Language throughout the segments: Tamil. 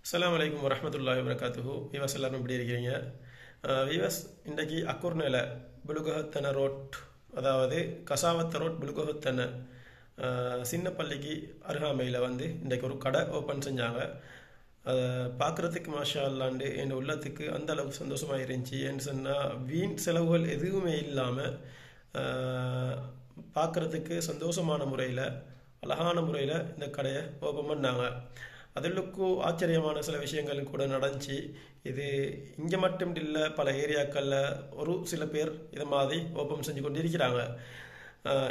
அஸ்ஸலாமு அலைக்கும் வரஹ்மத்துல்லாஹி வபரகாத்துஹு. வீவர்ஸ் எல்லாரும் எப்படி இருக்கிறீங்க? வீவர்ஸ் இன்றைக்கு அக்குர்னேல புலுகஹத்தன ரோட், அதாவது கசாவத்த ரோட் புலுகஹத்தன சின்ன பள்ளிக்கு அருகாமையில் இன்றைக்கு ஒரு கடை ஓப்பன் செஞ்சாங்க. அதை பார்க்குறதுக்கு மாஷா அல்லாண்டு என் உள்ளத்துக்கு அந்த அளவுக்கு சந்தோஷமாக இருந்துச்சு. ஏன்னு சொன்னால் வீண் செலவுகள் எதுவுமே இல்லாமல் பார்க்குறதுக்கு சந்தோஷமான முறையில் அழகான முறையில் இந்த கடையை ஓப்பன் பண்ணாங்க. அதுக்கும் ஆச்சரியமான சில விஷயங்கள் கூட நடந்துச்சு. இது இங்கே மட்டும் இல்லை, பல ஏரியாக்களில் ஒரு சில பேர் இதை மாதிரி ஓப்பன் செஞ்சு கொண்டு இருக்கிறாங்க.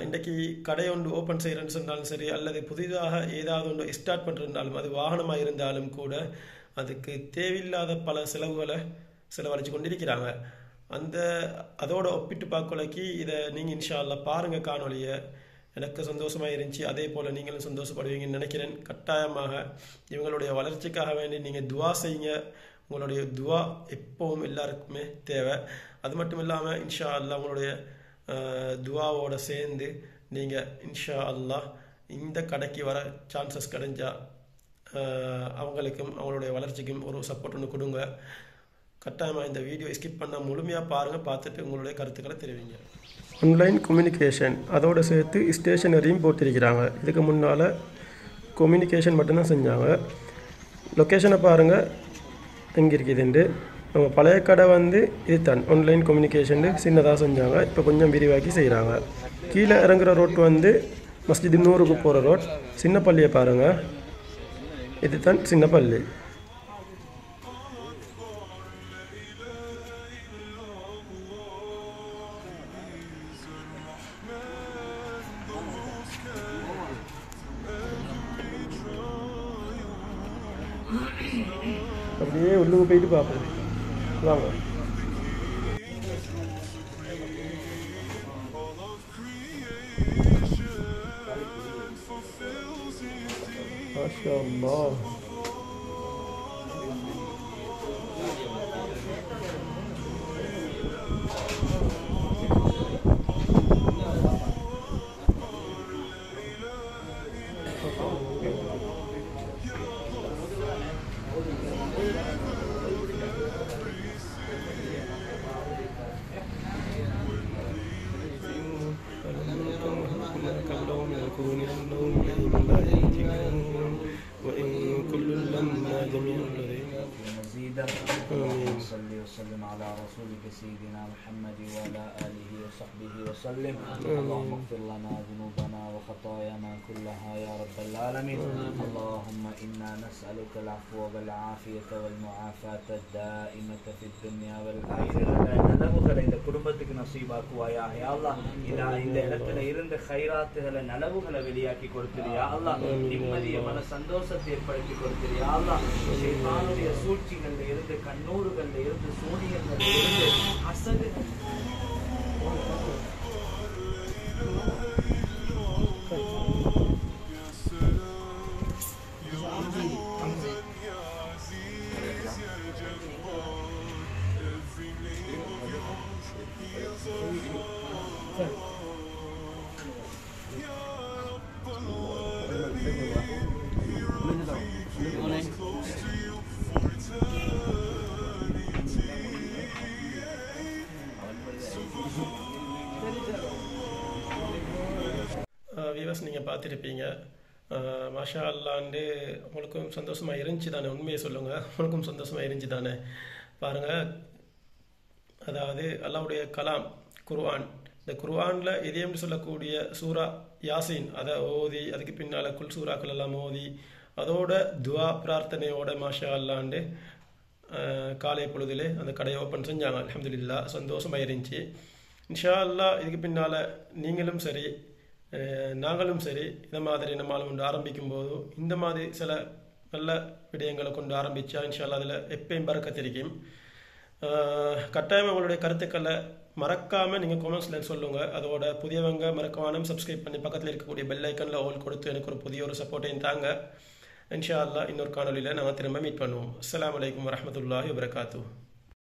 இன்றைக்கு கடை ஒன்று ஓப்பன் செய்கிறேன்னு சொன்னாலும் சரி, அல்லது புதிதாக ஏதாவது ஒன்று ஸ்டார்ட் பண்ணுறதுனாலும், அது வாகனமாக இருந்தாலும் கூட அதுக்கு தேவையில்லாத பல செலவுகளை செலவழித்து கொண்டிருக்கிறாங்க. அதோட ஒப்பிட்டு பார்க்கலைக்கு இதை நீங்கள் இன்ஷா அல்லாஹ் பாருங்கள் காணொலியை. எனக்கு சந்தோஷமாக இருந்துச்சு, அதே போல் நீங்களும் சந்தோஷப்படுவீங்கன்னு நினைக்கிறேன். கட்டாயமாக இவங்களுடைய வளர்ச்சிக்காக வேண்டி நீங்கள் துவா செய்யுங்க. உங்களுடைய துவா எப்பவும் எல்லாருக்குமே தேவை. அது மட்டும் இல்லாமல் இன்ஷா அல்லாஹ் உங்களுடைய துவாவோடு சேர்ந்து நீங்கள் இன்ஷா அல்லாஹ் இந்த கடைக்கு வர சான்சஸ் கிடைஞ்சா அவங்களுக்கும் அவங்களுடைய வளர்ச்சிக்கும் ஒரு சப்போர்ட் ஒன்று கொடுங்க. கட்டாயமாக இந்த வீடியோ ஸ்கிப் பண்ண முழுமையாக பாருங்கள். பார்த்துட்டு உங்களுடைய கருத்துக்களை தெரிவிங்க. ஆன்லைன் கம்யூனிகேஷன் அதோடு சேர்த்து ஸ்டேஷனரியும் போட்டிருக்கிறாங்க. இதுக்கு முன்னால் கம்யூனிகேஷன் மட்டும்தான் செஞ்சாங்க. லொக்கேஷனை பாருங்கள் எங்கே இருக்குதுண்டு. நம்ம பழைய கடை இது தான் ஆன்லைன் கம்யூனிகேஷன் சின்னதாக செஞ்சாங்க. இப்போ கொஞ்சம் விரிவாக்கி செய்கிறாங்க. கீழே இறங்குற ரோட் மஸ்ஜித் நூறுக்கு போகிற ரோட். சின்ன பள்ளியை பாருங்கள், இது தான் சின்ன பள்ளி. அப்படியே உள்ளுக்கு போயிட்டு பார்ப்போம் வாங்க. மாஷா அல்லாஹ். صلي وسلم على رسولك سيدنا محمد وعلى آله وصحبه وسلم. اللهم اغفر لنا ذنوبنا وخطايانا كلها يا رب العالمين. اللهم إنا نسألك العفو والعافية والمعافاة الدائمة في الدنيا والآخرة. நலவுகளை இந்த குடும்பத்துக்கு நசீபாக்குவாயாக யா அல்லாஹ். இந்த இடத்துல இருந்த கைராத்துகளை நலவுகளை வெளியாக்கி கொடுத்தியா அல்லாஹ். நிம்மதிய மன சந்தோஷத்தை ஏற்படுத்தி கொடுத்தியா அல்லாஹ். ஷைத்தானுடைய சூழ்ச்சிகள்ல இருந்து, கண்ணூறுகள்ல இருந்து, சூனியங்கள்ல இருந்து, அசடு வீவர்ஸ் நீங்கள் பார்த்துருப்பீங்க. மாஷா அல்லாண்டு உங்களுக்கும் சந்தோஷமாக இருந்துச்சு தானே? உண்மையை சொல்லுங்கள், உங்களுக்கும் சந்தோஷமாக இருந்துச்சு தானே? பாருங்கள், அதாவது அல்லாஹ்வுடைய கலாம் குர்ஆன், இந்த குர்ஆனில் இதயம் சொல்லக்கூடிய சூரா யாசின் அதை ஓதி, அதுக்கு பின்னால் குல் சூறாக்கள் எல்லாம் ஓதி, அதோட துவா பிரார்த்தனையோட மாஷா அல்லாண்டு காலை பொழுதிலே அந்த கடையை ஓப்பன் செஞ்சாங்க. அல்ஹம்துலில்லாஹ், சந்தோஷமாக இருந்துச்சு. இன்ஷா அல்லாஹ் இதுக்கு பின்னால் நீங்களும் சரி நாங்களும் சரி இந்த மாதிரி நம்மளால் கொண்டு ஆரம்பிக்கும் போது இந்த மாதிரி சில நல்ல விடயங்களை கொண்டு ஆரம்பித்தா இன்ஷா அல்லாஹ் அதில் எப்பயும் பறக்கத்திருக்கும். கட்டாயம் உங்களுடைய கருத்துக்களை மறக்காமல் நீங்கள் கமெண்ட்ஸில் சொல்லுங்கள். அதோட புதியவங்க மறக்காமல் சப்ஸ்கிரைப் பண்ணி பக்கத்தில் இருக்கக்கூடிய பெல் ஐக்கனில் ஆல் கொடுத்து எனக்கு ஒரு புதிய ஒரு சப்போர்ட்டையும் தாங்க. இன்ஷா அல்லாஹ் இன்னொரு காணொலியில் நாங்கள் திரும்ப மீட் பண்ணுவோம். அஸ்ஸலாமு அலைக்கும் வரஹ்மத்துல்லாஹி வபரகாத்துஹு.